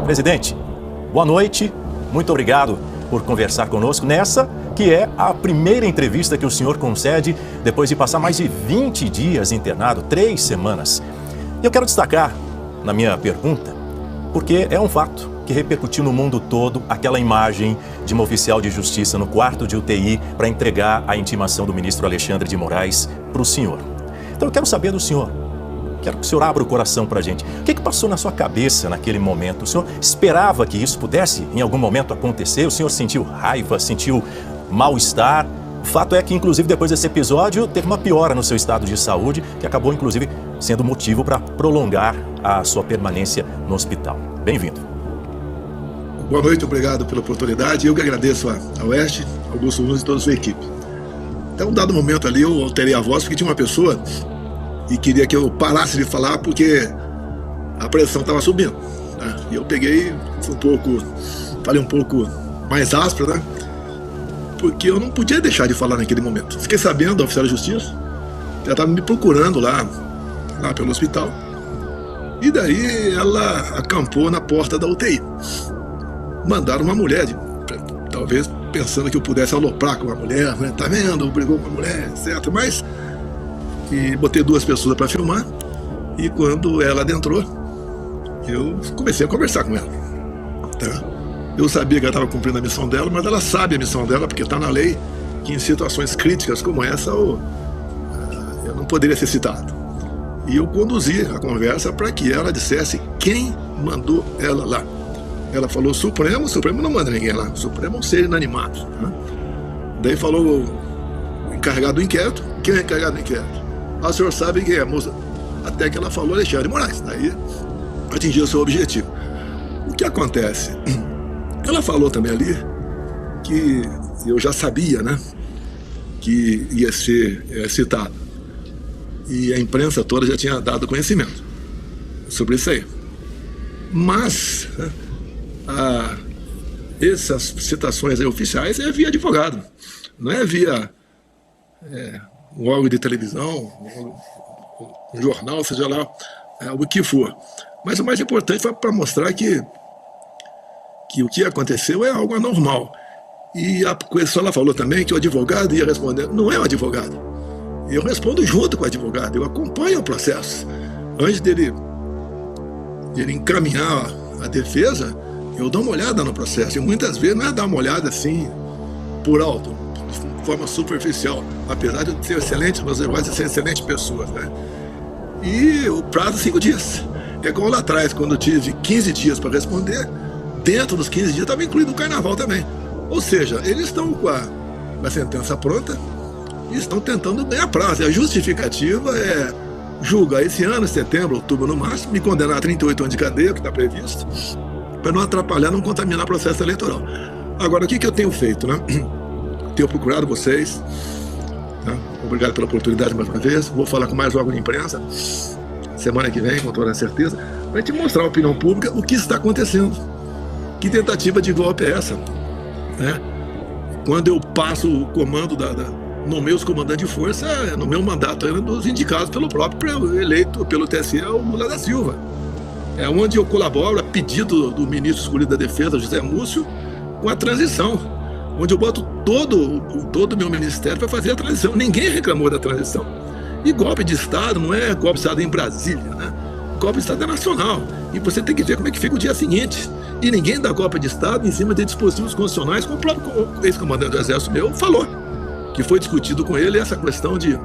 Presidente, boa noite, muito obrigado por conversar conosco nessa que é a primeira entrevista que o senhor concede depois de passar mais de 20 dias internado, 3 semanas. E eu quero destacar na minha pergunta, porque é um fato que repercutiu no mundo todo aquela imagem de uma oficial de justiça no quarto de UTI para entregar a intimação do ministro Alexandre de Moraes para o senhor. Então eu quero saber do senhor, quero que o senhor abra o coração para a gente. O que passou na sua cabeça naquele momento? O senhor esperava que isso pudesse em algum momento acontecer? O senhor sentiu raiva, sentiu mal-estar? O fato é que, inclusive, depois desse episódio, teve uma piora no seu estado de saúde, que acabou, inclusive, sendo motivo para prolongar a sua permanência no hospital. Bem-vindo. Boa noite, obrigado pela oportunidade. Eu que agradeço a Oeste, Augusto Nunes e toda a sua equipe. Até um dado momento ali, eu alterei a voz porque tinha uma pessoa e queria que eu parasse de falar porque a pressão estava subindo, né? E eu peguei, falei um pouco mais áspero, né? Porque eu não podia deixar de falar naquele momento. Fiquei sabendo, a oficial de justiça já estava me procurando lá pelo hospital. E daí ela acampou na porta da UTI. Mandaram uma mulher, talvez pensando que eu pudesse aloprar com uma mulher, né? Tá vendo? Brigou com a mulher, certo? Mas e botei 2 pessoas para filmar. E quando ela adentrou, eu comecei a conversar com ela, tá? Eu sabia que ela estava cumprindo a missão dela, mas ela sabe a missão dela, porque está na lei que em situações críticas como essa eu não poderia ser citado. E eu conduzi a conversa para que ela dissesse quem mandou ela lá. Ela falou Supremo, o Supremo não manda ninguém lá, o Supremo é um ser inanimado, né? Daí falou o encarregado do inquérito. Quem é o encarregado do inquérito? O senhor sabe quem é, moça? Até que ela falou Alexandre de Moraes. Daí atingiu o seu objetivo. O que acontece? Ela falou também ali que eu já sabia, né, que ia ser citado. E a imprensa toda já tinha dado conhecimento sobre isso aí. Mas essas citações aí oficiais é via advogado, não é via um órgão de televisão, um jornal, seja lá o que for. Mas o mais importante foi para mostrar que o que aconteceu é algo anormal. E a questão, ela falou também que o advogado ia responder. Não é o advogado. Eu respondo junto com o advogado, eu acompanho o processo. Antes dele encaminhar a defesa, eu dou uma olhada no processo. E muitas vezes não é dar uma olhada assim, por alto, de forma superficial. Apesar de eu ser excelente, meus irmãos são excelentes pessoas, né? E o prazo 5 dias. É igual lá atrás, quando eu tive 15 dias para responder. Dentro dos 15 dias estava incluído o carnaval também. Ou seja, eles estão com a sentença pronta e estão tentando ganhar prazo. E a justificativa é julgar esse ano, setembro, outubro no máximo, me condenar a 38 anos de cadeia, que está previsto, para não atrapalhar, não contaminar o processo eleitoral. Agora, o que eu tenho feito, né? Tenho procurado vocês, né? Obrigado pela oportunidade mais uma vez. Vou falar com mais órgão de imprensa semana que vem, com toda certeza, para te mostrar à opinião pública o que está acontecendo. Que tentativa de golpe é essa, né? Quando eu passo o comando nomeio os comandantes de força, no meu mandato era dos indicados pelo próprio eleito pelo TSE, o Lula da Silva. É onde eu colaboro a pedido do ministro escolhido da Defesa, José Múcio, com a transição, onde eu boto todo o meu ministério para fazer a transição. Ninguém reclamou da transição. E golpe de Estado não é golpe de Estado em Brasília, né? Golpe de Estado é nacional. E você tem que ver como é que fica o dia seguinte. E ninguém dá golpe de Estado em cima de dispositivos constitucionais, como o próprio ex-comandante do Exército meu falou, que foi discutido com ele essa questão de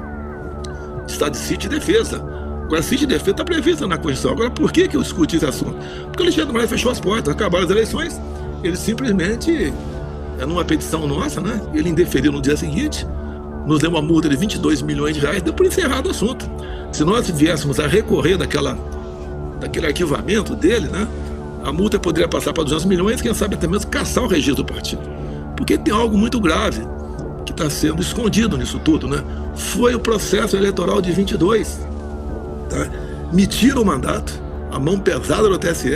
Estado de sítio e defesa. Agora, sítio e defesa está prevista na Constituição. Agora, por que eu discuti esse assunto? Porque o Alexandre de Moraes fechou as portas, acabaram as eleições, ele simplesmente, numa petição nossa, né, ele indeferiu no dia seguinte, nos deu uma multa de 22 milhões de reais, deu por encerrado o assunto. Se nós viéssemos a recorrer daquele arquivamento dele, né, a multa poderia passar para 200 milhões, quem sabe até mesmo caçar o registro do partido. Porque tem algo muito grave que está sendo escondido nisso tudo, né? Foi o processo eleitoral de 22. Tá? Me tira o mandato, a mão pesada do TSE,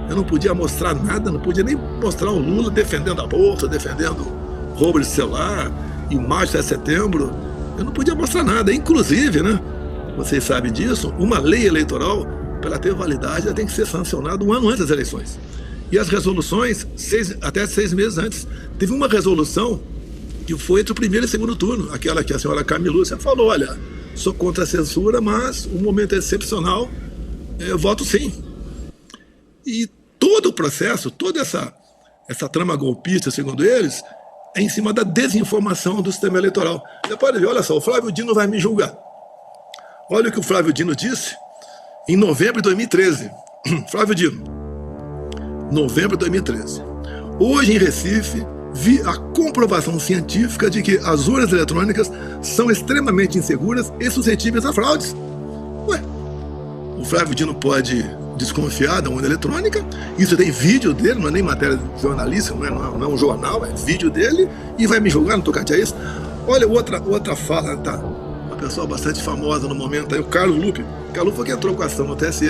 eu não podia mostrar nada, não podia nem mostrar o Lula defendendo a bolsa, defendendo roubo de celular, imagem de 7 de setembro, eu não podia mostrar nada. Inclusive, né, vocês sabem disso, uma lei eleitoral, para ela ter validade, ela tem que ser sancionada um ano antes das eleições. E as resoluções, até 6 meses antes. Teve uma resolução que foi entre o primeiro e o segundo turno, aquela que a senhora Carmen Lúcia falou, olha, sou contra a censura, mas o momento é excepcional, eu voto sim. E todo o processo, toda essa trama golpista, segundo eles, é em cima da desinformação do sistema eleitoral. Você pode ver, olha só, o Flávio Dino vai me julgar. Olha o que o Flávio Dino disse em novembro de 2013. Flávio Dino, novembro de 2013. Hoje em Recife, vi a comprovação científica de que as urnas eletrônicas são extremamente inseguras e suscetíveis a fraudes. Ué, o Flávio Dino pode desconfiar da urna eletrônica, isso tem vídeo dele, não é nem matéria jornalística, não é um jornal, é vídeo dele, e vai me julgar no tocante a isso. Olha outra fala, tá? Uma pessoa bastante famosa no momento aí, o Carlos Lupe. O Carlos Lupe foi quem entrou com a ação no TSE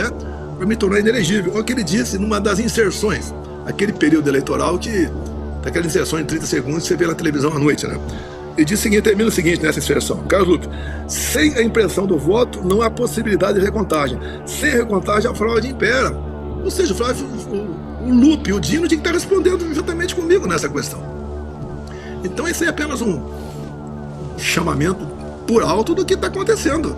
para me tornar inelegível. Olha o que ele disse numa das inserções, aquele período eleitoral que daquela inserção em 30 segundos que você vê na televisão à noite, né? Ele diz o seguinte, termina o seguinte nessa inserção. Carlos Lupe, sem a impressão do voto, não há possibilidade de recontagem. Sem recontagem, a fraude impera. Ou seja, o Lupe, o Dino, tinha que estar respondendo juntamente comigo nessa questão. Então esse é apenas um chamamento por alto do que está acontecendo.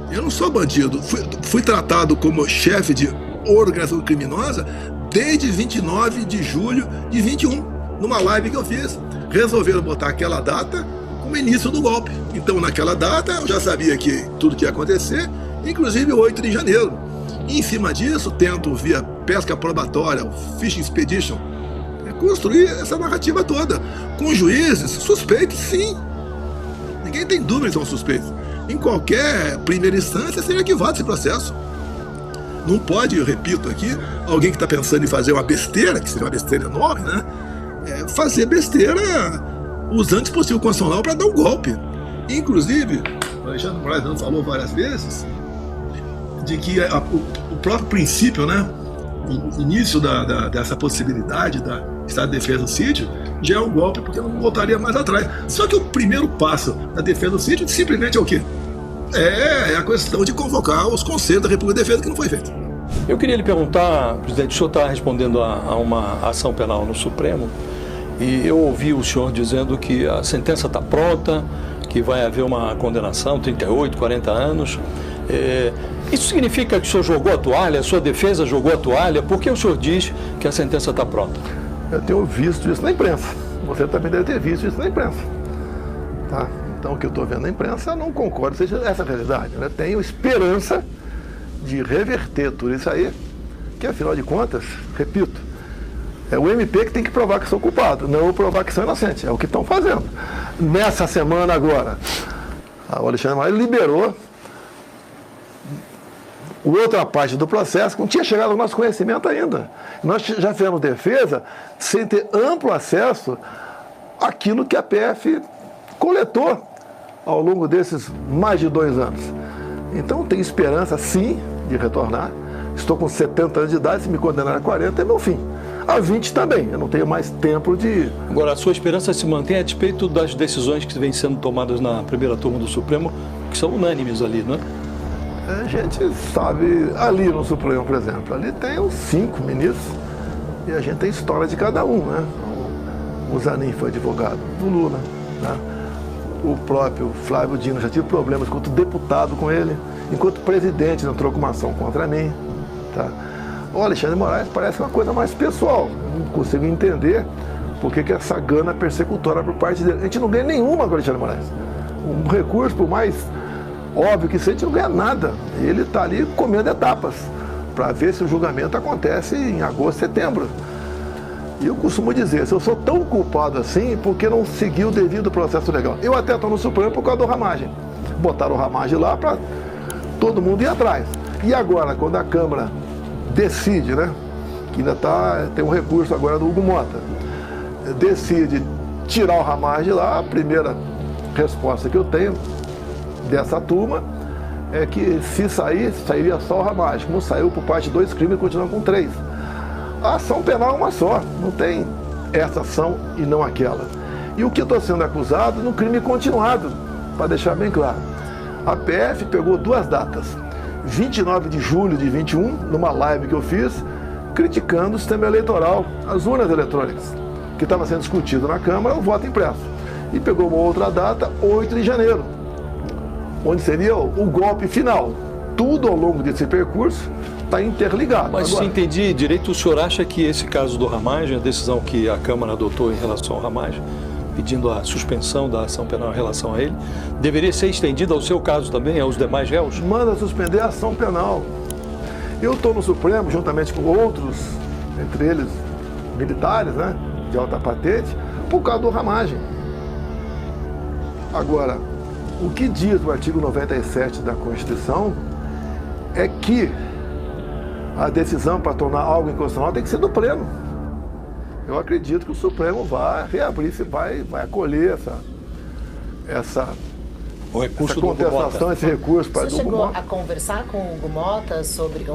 Eu não sou bandido. Fui tratado como chefe de organização criminosa desde 29 de julho de 21, numa live que eu fiz. Resolveram botar aquela data como início do golpe. Então, naquela data, eu já sabia que tudo que ia acontecer, inclusive o 8 de janeiro. E, em cima disso, tento, via pesca probatória, o Fishing Expedition, construir essa narrativa toda. Com juízes suspeitos, sim. Ninguém tem dúvida que são suspeitos. Em qualquer primeira instância, seria arquivado esse processo. Não pode, eu repito aqui, alguém que está pensando em fazer uma besteira, que seria uma besteira enorme, né? Fazer besteira usando dispositivo constitucional para dar um golpe. Inclusive, o Alexandre Moraes não falou várias vezes de que o próprio princípio, né, o início dessa possibilidade da Estado de Defesa do Sítio já é um golpe, porque não voltaria mais atrás. Só que o primeiro passo da defesa do sítio simplesmente é o quê? É a questão de convocar os conselhos da República de Defesa, que não foi feito. Eu queria lhe perguntar, presidente, o senhor está respondendo a uma ação penal no Supremo, e eu ouvi o senhor dizendo que a sentença está pronta, que vai haver uma condenação, 38, 40 anos. Isso significa que o senhor jogou a toalha, a sua defesa jogou a toalha? Por que o senhor diz que a sentença está pronta? Eu tenho visto isso na imprensa. Você também deve ter visto isso na imprensa. Tá? Então, o que eu estou vendo na imprensa, eu não concordo, seja essa a realidade. Né? Tenho esperança de reverter tudo isso aí, que afinal de contas, repito, é o MP que tem que provar que sou culpado, não eu provar que sou inocente. É o que estão fazendo. Nessa semana agora, o Alexandre Moraes liberou outra parte do processo que não tinha chegado ao nosso conhecimento ainda. Nós já fizemos defesa sem ter amplo acesso àquilo que a PF coletou ao longo desses mais de 2 anos. Então tem esperança sim de retornar. Estou com 70 anos de idade, se me condenar a 40 é meu fim. A 20 também, eu não tenho mais tempo de... Agora, a sua esperança se mantém a despeito das decisões que vêm sendo tomadas na primeira turma do Supremo, que são unânimes ali, não é? A gente sabe, ali no Supremo, por exemplo, ali tem os 5 ministros e a gente tem história de cada um, né? O Zanin foi advogado do Lula, né? O próprio Flávio Dino já tive problemas enquanto deputado com ele, enquanto presidente entrou com uma ação contra mim, tá? O Alexandre Moraes parece uma coisa mais pessoal, eu não consigo entender por que essa gana persecutória por parte dele. A gente não ganha nenhuma com o Alexandre Moraes. Um recurso, por mais óbvio que isso, a gente não ganha nada. Ele está ali comendo etapas para ver se o julgamento acontece em agosto, setembro. E eu costumo dizer, se eu sou tão culpado assim, porque não segui o devido processo legal? Eu até estou no Supremo por causa do Ramagem. Botaram o Ramagem lá para todo mundo ir atrás. E agora, quando a Câmara decide, né, que ainda tem um recurso agora do Hugo Mota, decide tirar o Ramagem lá, a primeira resposta que eu tenho dessa turma é que se sair, sairia só o Ramagem. Como saiu por parte de 2 crimes, continua com 3. A ação penal é uma só, não tem essa ação e não aquela. E o que eu estou sendo acusado no crime continuado, para deixar bem claro. A PF pegou 2 datas, 29 de julho de 21, numa live que eu fiz, criticando o sistema eleitoral, as urnas eletrônicas, que estava sendo discutido na Câmara, o voto impresso. E pegou uma outra data, 8 de janeiro, onde seria o golpe final. Tudo ao longo desse percurso está interligado. Mas agora, se entendi direito, o senhor acha que esse caso do Ramagem, a decisão que a Câmara adotou em relação ao Ramagem, pedindo a suspensão da ação penal em relação a ele, deveria ser estendida ao seu caso também, aos demais réus? manda suspender a ação penal. Eu estou no Supremo, juntamente com outros, entre eles militares, né, de alta patente, por causa do Ramagem. Agora, o que diz o artigo 97 da Constituição é que a decisão para tornar algo inconstitucional tem que ser do Pleno. Eu acredito que o Supremo vai reabrir, vai acolher essa O recurso do contestação, esse recurso para o senhor chegou a conversar com o Hugo Mota sobre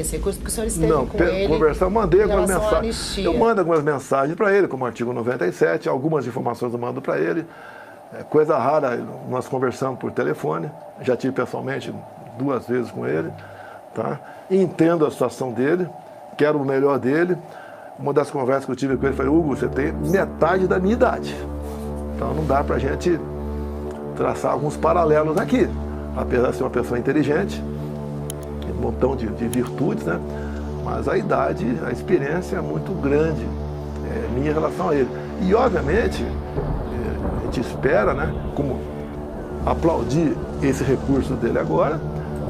esse recurso? Porque o senhor esteve com ele. Conversar, eu mandei algumas mensagens. Anistia. Eu mando algumas mensagens para ele, como o artigo 97, algumas informações eu mando para ele. Coisa rara, nós conversamos por telefone, já tive pessoalmente 2 vezes com ele, tá? Entendo a situação dele, quero o melhor dele. Uma das conversas que eu tive com ele, eu falei, Hugo, você tem metade da minha idade, então não dá para a gente traçar alguns paralelos aqui, apesar de ser uma pessoa inteligente, um montão de virtudes, né? Mas a idade, a experiência é muito grande minha em relação a ele. E, obviamente, a gente espera, né, como aplaudir esse recurso dele agora,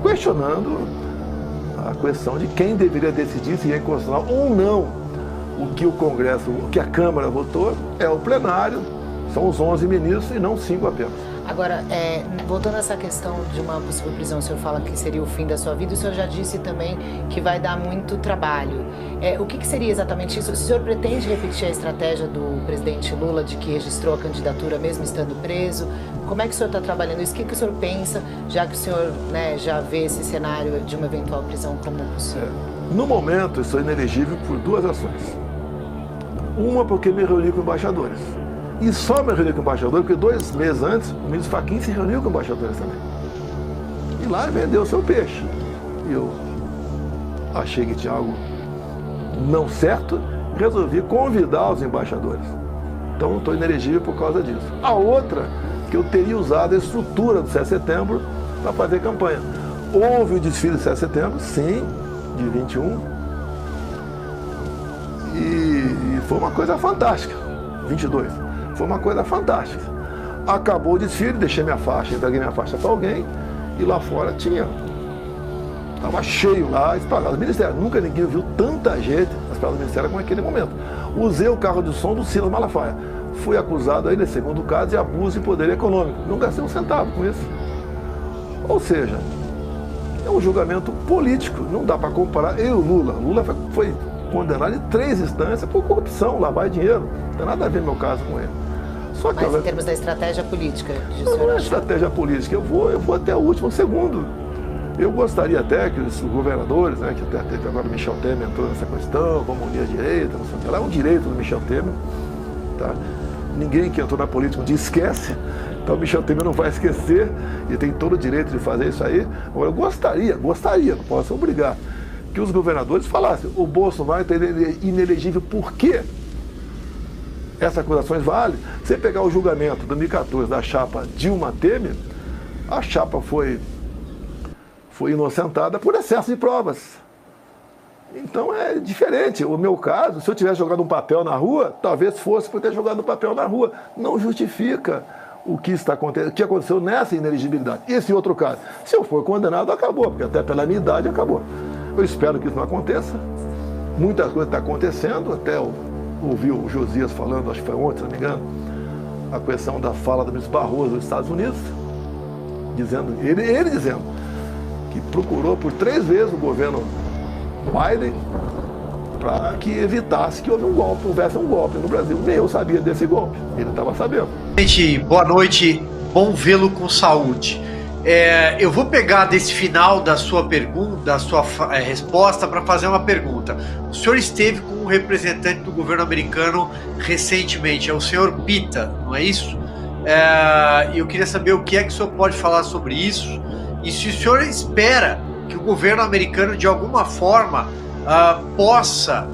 questionando a questão de quem deveria decidir se é inconstitucional ou não. O que o Congresso, o que a Câmara votou é o plenário, são os 11 ministros e não 5 apenas. Agora, voltando a essa questão de uma possível prisão, o senhor fala que seria o fim da sua vida, o senhor já disse também que vai dar muito trabalho. O que seria exatamente isso? O senhor pretende repetir a estratégia do presidente Lula de que registrou a candidatura mesmo estando preso? Como é que o senhor está trabalhando isso? O que o senhor pensa, já que o senhor, né, já vê esse cenário de uma eventual prisão como possível? No momento, eu sou inelegível por 2 ações. Uma porque me reuni com embaixadores. E só me reuni com embaixadores porque 2 meses antes, o ministro Fachin se reuniu com embaixadores também. E lá vendeu o seu peixe. E eu achei que tinha algo não certo, resolvi convidar os embaixadores. Então, estou inelegível por causa disso. A outra, que eu teria usado a estrutura do 7 de setembro para fazer campanha. Houve o desfile do 7 de setembro, sim, de 21. E foi uma coisa fantástica. 22. Foi uma coisa fantástica. Acabou o desfile, deixei minha faixa, entreguei minha faixa para alguém e lá fora estava cheio lá, espalhado. Ministério, nunca ninguém viu tanta gente espalhada no Ministério como naquele momento. Usei o carro de som do Silas Malafaia. Fui acusado aí, nesse segundo caso, de abuso de poder econômico. Não gastei um centavo com isso. Ou seja, é um julgamento político, não dá para comparar. Eu e o Lula. Lula foi condenado em 3 instâncias por corrupção, lavar dinheiro. Não tem nada a ver no meu caso com ele. Só que, mas em termos da estratégia política? Não é estratégia política, eu vou até o último segundo. Eu gostaria até que os governadores, né, que até teve agora o Michel Temer entrou nessa questão, vamos unir a direita, não sei o que lá, é um direito do Michel Temer. Tá? Ninguém que entrou na política um dia esquece, então o Michel Temer não vai esquecer e tem todo o direito de fazer isso aí. Agora, eu gostaria, não posso obrigar, que os governadores falassem, o Bolsonaro está inelegível por quê? Essas acusações valem. Você pegar o julgamento de 2014 da chapa Dilma Temer, a chapa foi inocentada por excesso de provas. Então é diferente. O meu caso, se eu tivesse jogado um papel na rua, talvez fosse por ter jogado um papel na rua. Não justifica o que está acontecendo, o que aconteceu nessa inelegibilidade. Esse outro caso, se eu for condenado, acabou, porque até pela minha idade acabou. Eu espero que isso não aconteça. Muitas coisas estão acontecendo, até eu ouvi o Josias falando, acho que foi ontem, se não me engano, a questão da fala do ministro Barroso dos Estados Unidos, dizendo, ele dizendo que procurou por 3 vezes o governo Biden para que evitasse que houvesse um golpe no Brasil. Nem eu sabia desse golpe, ele estava sabendo. Gente, boa noite, bom vê-lo com saúde. Eu vou pegar desse final da sua pergunta, da sua resposta, para fazer uma pergunta. O senhor esteve com um representante do governo americano recentemente, é o senhor Pita, não é isso? E eu queria saber o que é que o senhor pode falar sobre isso e se o senhor espera que o governo americano, de alguma forma, possa,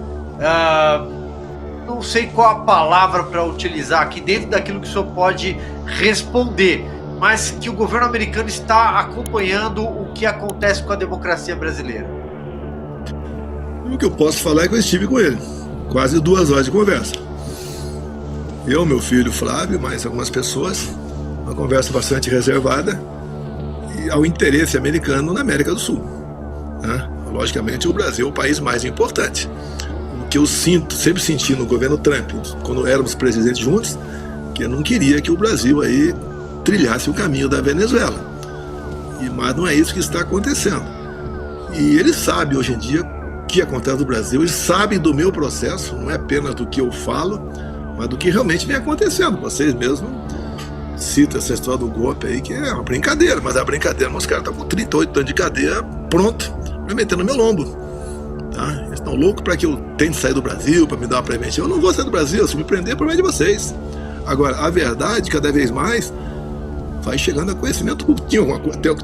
não sei qual a palavra para utilizar aqui, dentro daquilo que o senhor pode responder, mas que o governo americano está acompanhando o que acontece com a democracia brasileira? O que eu posso falar é que eu estive com ele, quase 2 horas de conversa. Eu, meu filho Flávio, mais algumas pessoas, uma conversa bastante reservada e ao interesse americano na América do Sul, né? Logicamente, o Brasil é o país mais importante. O que eu sempre senti no governo Trump, quando éramos presidentes juntos, que eu não queria que o Brasil aí trilhasse o caminho da Venezuela. Mas não é isso que está acontecendo. E ele sabe hoje em dia o que acontece no Brasil, ele sabe do meu processo, não é apenas do que eu falo, mas do que realmente vem acontecendo. Vocês mesmos citam essa história do golpe aí, que é uma brincadeira, mas a brincadeira, os caras estão com 38 anos de cadeia, pronto, para meter no meu lombo. Tá? Eles estão loucos para que eu tente sair do Brasil, para me dar uma preventiva. Eu não vou sair do Brasil, se me prender, é problema de vocês. Agora, a verdade, cada vez mais, vai chegando a conhecimento.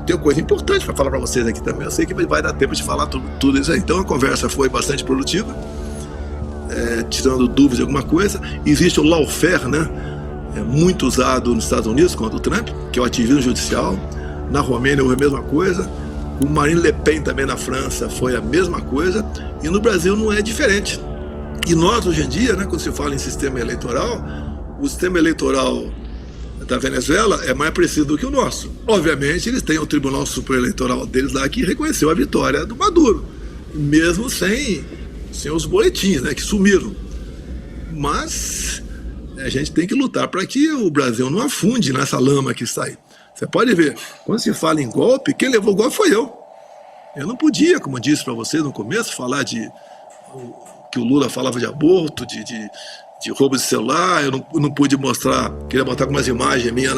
Tem coisa importante para falar para vocês aqui também. Eu sei que vai dar tempo de falar tudo isso aí. Então a conversa foi bastante produtiva, tirando dúvidas de alguma coisa. Existe o lawfare, né? Muito usado nos Estados Unidos contra o Trump, que é o ativismo judicial. Na Romênia houve a mesma coisa. O Marine Le Pen também na França foi a mesma coisa. E no Brasil não é diferente. E nós, hoje em dia, né, quando se fala em sistema eleitoral, o sistema eleitoral da Venezuela é mais preciso do que o nosso. Obviamente, eles têm o Tribunal Supremo Eleitoral deles lá que reconheceu a vitória do Maduro, mesmo sem os boletins, né, que sumiram. Mas a gente tem que lutar para que o Brasil não afunde nessa lama que está aí. Você pode ver, quando se fala em golpe, quem levou o golpe foi eu. Eu não podia, como eu disse para vocês no começo, falar que o Lula falava de aborto, de roubo de celular. Eu não pude mostrar, queria botar algumas imagens minhas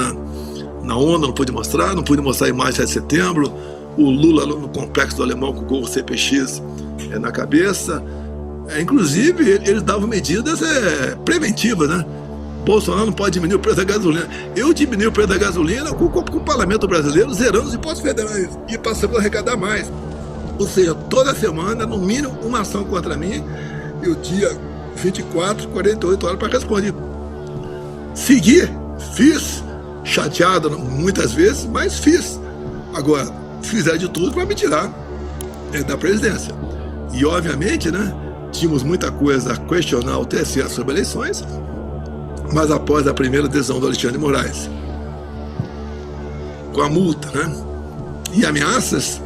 na ONU, não pude mostrar a imagem de 7 de setembro, o Lula no complexo do Alemão com o Gol CPX na cabeça. Inclusive, eles davam medidas preventivas, né? Bolsonaro não pode diminuir o preço da gasolina. Eu diminui o preço da gasolina com o parlamento brasileiro zerando os impostos federais e passando a arrecadar mais. Ou seja, toda semana, no mínimo, uma ação contra mim, e o dia 24, 48 horas para responder. Segui, fiz, chateado muitas vezes, mas fiz. Agora, fizeram de tudo para me tirar da presidência. E, obviamente, né, tínhamos muita coisa a questionar o TSE sobre eleições, mas após a primeira decisão do Alexandre de Moraes, com a multa, né, e ameaças,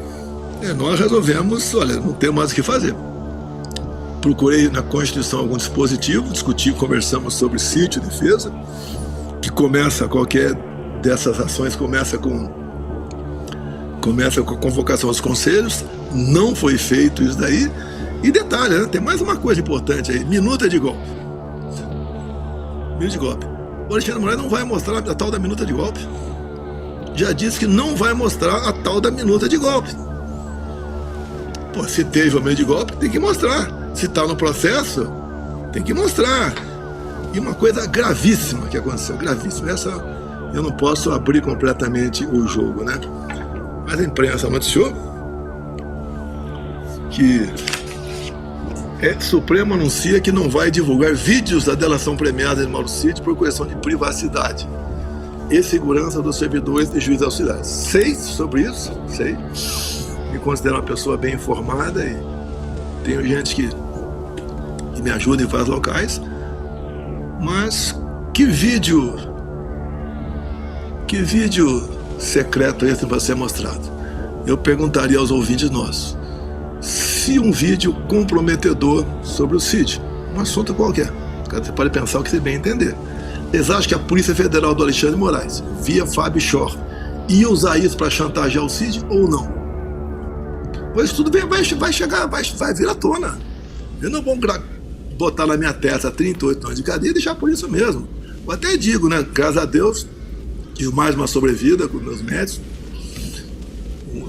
nós resolvemos, olha, não tem mais o que fazer. Procurei na Constituição algum dispositivo, discuti, conversamos sobre sítio, defesa, que começa, qualquer dessas ações começa com a convocação aos conselhos. Não foi feito isso daí. E detalhe, né, tem mais uma coisa importante aí, minuta de golpe. Minuta de golpe. O Alexandre de Moraes não vai mostrar a tal da minuta de golpe. Já disse que não vai mostrar a tal da minuta de golpe. Pô, se teve o meio de golpe, tem que mostrar. Se está no processo, tem que mostrar. E uma coisa gravíssima que aconteceu, gravíssima. Essa eu não posso abrir completamente o jogo, né? Mas a imprensa noticiou que o Supremo anuncia que não vai divulgar vídeos da delação premiada de Mauro Cid por questão de privacidade e segurança dos servidores e juízes auxiliares. Sei sobre isso, sei. Me considero uma pessoa bem informada e tenho gente que me ajuda em vários locais. Mas que vídeo secreto esse vai ser mostrado? Eu perguntaria aos ouvintes nossos, se um vídeo comprometedor sobre o Cid, um assunto qualquer, você pode pensar o que você bem entender. Eles acham que a Polícia Federal do Alexandre de Moraes, via Fábio Schor, ia usar isso para chantagear o Cid ou não? Pois tudo bem, vai chegar, vai vir à tona. Eu não vou botar na minha testa 38 anos de cadeia e deixar por isso mesmo. Eu até digo, né, graças a Deus, tive mais uma sobrevida com meus médicos.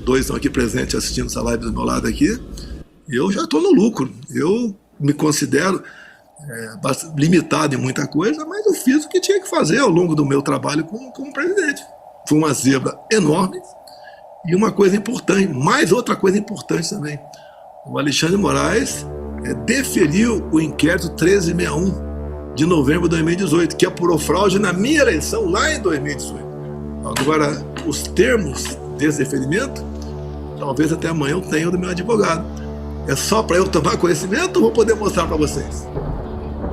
2 estão aqui presentes assistindo essa live do meu lado aqui. Eu já estou no lucro. Eu me considero limitado em muita coisa, mas eu fiz o que tinha que fazer ao longo do meu trabalho como presidente. Foi uma zebra enorme. E uma coisa importante, mais outra coisa importante também. O Alexandre Moraes deferiu o inquérito 1361 de novembro de 2018, que apurou fraude na minha eleição lá em 2018. Agora, os termos desse deferimento, talvez até amanhã eu tenha do meu advogado. É só para eu tomar conhecimento ou vou poder mostrar para vocês?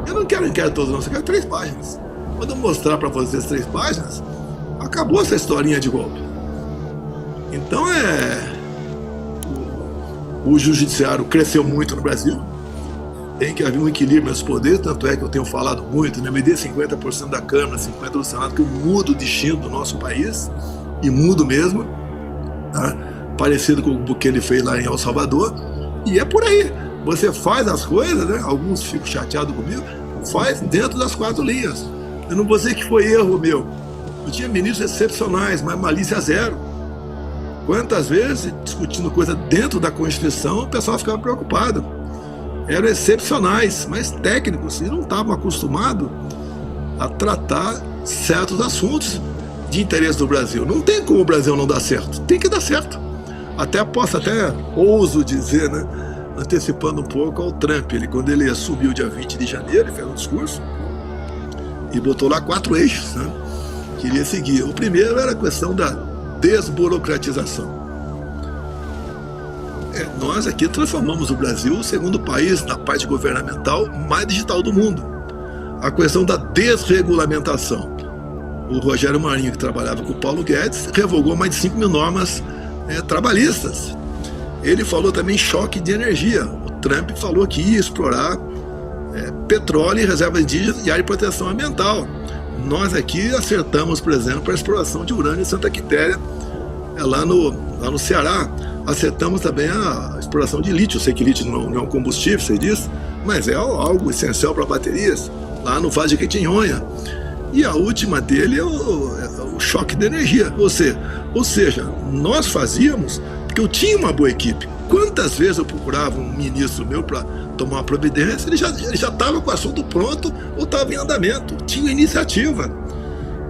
Eu não quero inquérito todo, não. Eu quero 3 páginas. Quando eu mostrar para vocês 3 páginas, acabou essa historinha de golpe. Então o judiciário cresceu muito no Brasil. Tem que haver um equilíbrio nos poderes, tanto é que eu tenho falado muito, né? Me dê 50% da Câmara, 50% do Senado, que eu mudo o destino do nosso país, e mudo mesmo, tá? Parecido com o que ele fez lá em El Salvador, e é por aí. Você faz as coisas, né? Alguns ficam chateados comigo, faz dentro das 4 linhas. Eu não vou dizer que foi erro meu. Eu tinha ministros excepcionais, mas malícia zero. Quantas vezes, discutindo coisa dentro da Constituição, o pessoal ficava preocupado. Eram excepcionais, mas técnicos, e não estavam acostumados a tratar certos assuntos de interesse do Brasil. Não tem como o Brasil não dar certo, tem que dar certo. Até ouso dizer, né, antecipando um pouco ao Trump, quando ele subiu dia 20 de janeiro, ele fez um discurso e botou lá 4 eixos, né, queria seguir. O primeiro era a questão da desburocratização. Nós aqui transformamos o Brasil o segundo país na parte governamental mais digital do mundo. A questão da desregulamentação. O Rogério Marinho, que trabalhava com o Paulo Guedes, revogou mais de 5 mil normas trabalhistas. Ele falou também em choque de energia. O Trump falou que ia explorar petróleo e reservas indígenas e área de proteção ambiental. Nós aqui acertamos, por exemplo, a exploração de urânio em Santa Quitéria, lá no Ceará. Acertamos também a exploração de lítio. Eu sei que lítio não é um combustível, você diz, mas é algo essencial para baterias, lá no Vale de Jequitinhonha. E a última dele é o choque de energia. Ou seja, nós fazíamos, porque eu tinha uma boa equipe. Quantas vezes eu procurava um ministro meu para tomar uma providência, ele já estava com o assunto pronto ou estava em andamento, tinha iniciativa.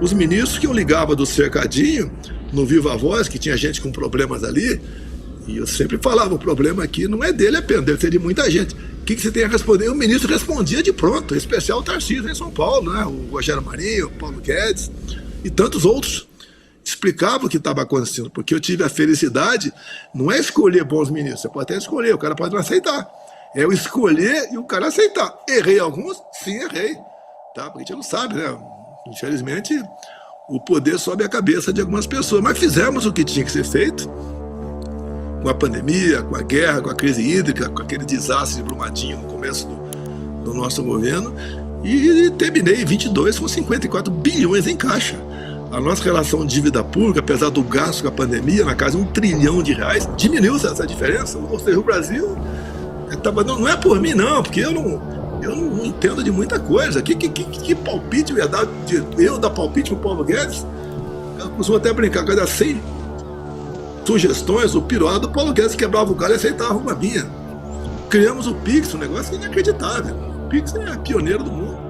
Os ministros que eu ligava do cercadinho, no Viva Voz, que tinha gente com problemas ali, e eu sempre falava, o problema aqui não é dele apenas, deve ser de muita gente. O que você tem a responder? E o ministro respondia de pronto, em especial o Tarcísio em São Paulo, né? O Rogério Marinho, o Paulo Guedes e tantos outros. Explicava o que estava acontecendo, porque eu tive a felicidade, não é escolher bons ministros, você pode até escolher, o cara pode não aceitar. É eu escolher e o cara aceitar. Errei alguns? Sim, errei. Tá? Porque a gente não sabe, né? Infelizmente, o poder sobe a cabeça de algumas pessoas, mas fizemos o que tinha que ser feito, com a pandemia, com a guerra, com a crise hídrica, com aquele desastre de Brumadinho no começo do nosso governo, e terminei 22 com 54 bilhões em caixa. A nossa relação de dívida pública, apesar do gasto com a pandemia, na casa de R$1 trilhão, diminuiu essa diferença. Ou seja, o Brasil não é por mim não, porque eu não entendo de muita coisa. Que palpite verdade, eu dar palpite pro Paulo Guedes? Eu costumo até brincar, cada 100 sugestões, o pior do Paulo Guedes quebrava o galho e aceitava uma minha. Criamos o Pix, um negócio inacreditável. O Pix é pioneiro do mundo.